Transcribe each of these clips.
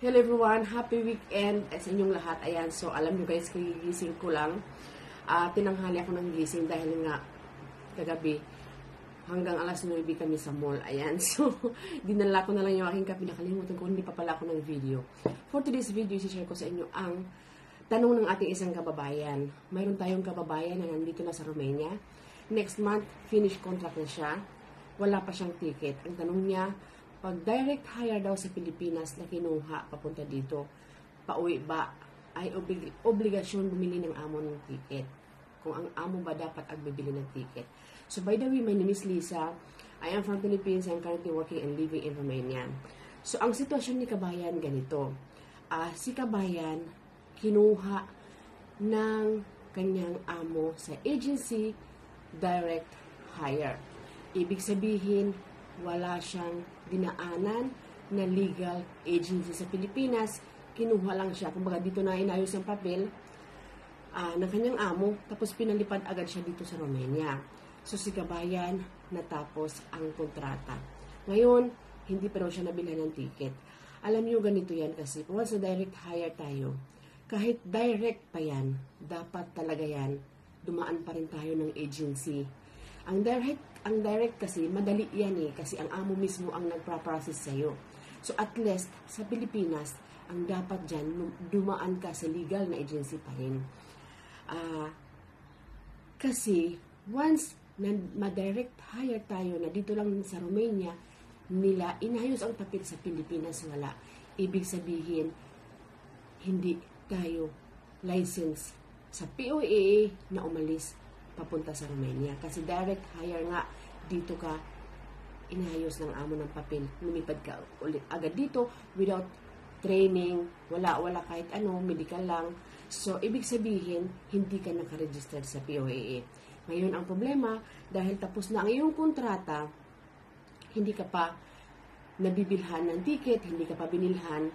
Hello everyone, happy weekend sa inyong lahat. Ayan, so alam nyo guys, kagigising ko lang. Tinanghali ako ng gising dahil nga kagabi hanggang alas 9 kami sa mall. Ayan, so dinala ko na lang yung aking kape. Nakalimutan ko, hindi pa pala ako ng video. For today's video, isi-share ko sa inyo ang tanong ng ating isang kababayan. Mayroon tayong kababayan na nandito na sa Romania. Next month, finish contract na siya. Wala pa siyang ticket. Ang tanong niya, pag direct hire daw sa Pilipinas na kinuha papunta dito, pauwi ba ay obligasyon bumili ng amo ng ticket? Kung ang amo ba dapat ang bibili ng ticket? So by the way, my name is Lisa. I am from Philippines and currently working and living in Romania. So ang sitwasyon ni Kabayan ganito. Si Kabayan kinuha ng kanyang amo sa agency direct hire. Ibig sabihin, wala siyang dinaanan na legal agency sa Pilipinas. Kinuha lang siya. Kumbaga dito na inayos ang papel ng kanyang amo, tapos pinalipad agad siya dito sa Romania. So si Kabayan natapos ang kontrata. Ngayon, hindi pa raw siya nabilhan ng ticket. Alam niyo ganito yan kasi once na direct hire tayo, kahit direct pa yan, dapat talaga yan, dumaan pa rin tayo ng agency. Ang direct kasi, madali yan kasi ang amo mismo ang nagpa-process sa'yo. So at least, sa Pilipinas, ang dapat dyan, dumaan ka sa legal na agency pa rin. Kasi, once na ma-direct hire tayo na dito lang sa Romania, nila inayos ang papel sa Pilipinas, wala. Ibig sabihin, hindi tayo license sa POAA na umalis papunta sa Romania. Kasi direct hire nga, dito ka inayos ng amo ng papel. Lumipad ka ulit agad dito without training, wala kahit ano, medical lang. So, ibig sabihin, hindi ka nakaregistered sa POAA. Ngayon, ang problema, dahil tapos na ang iyong kontrata, hindi ka pa nabibilhan ng ticket, hindi ka pa binilhan.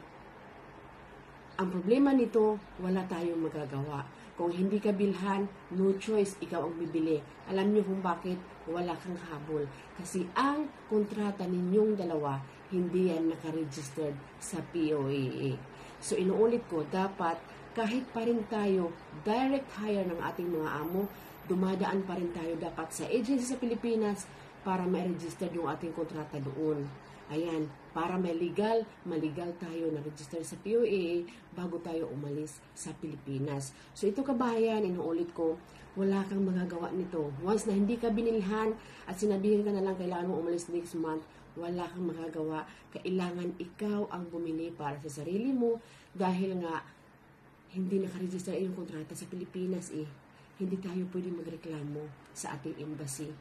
Ang problema nito, wala tayong magagawa. Kung hindi ka bilhan, no choice, ikaw ang bibili. Alam niyo kung bakit? Wala kang habol. Kasi ang kontrata ninyong dalawa, hindi yan nakaregistered sa POAA. So, inuulit ko, dapat kahit pa rin tayo direct hire ng ating mga amo, dumadaan pa rin tayo dapat sa agency sa Pilipinas para ma-register yung ating kontrata doon. Ayan, para maligal tayo na register sa POAA bago tayo umalis sa Pilipinas. So ito Kabayan, inuulit ko, wala kang magagawa nito. Once na hindi ka binilhan at sinabihin ka na lang kailangan mo umalis next month, wala kang magagawa. Kailangan ikaw ang bumili para sa sarili mo dahil nga hindi nakaregister yung kontrata sa Pilipinas Hindi tayo pwede magreklamo sa ating embassy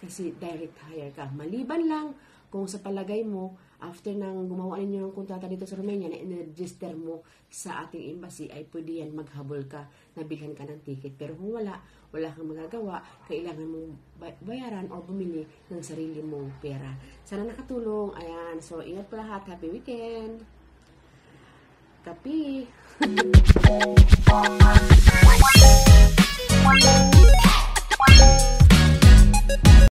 kasi direct hire ka. Maliban lang kung sa palagay mo, after nang gumawa ninyo ng kontrata dito sa Romania na in-register mo sa ating embassy, ay pwede yan maghabol ka, nabilhan ka ng ticket. Pero kung wala kang magagawa, kailangan mong bayaran o bumili ng sarili mong pera. Sana nakatulong. Ayan. So, ingat po lahat. Happy weekend! Kapi!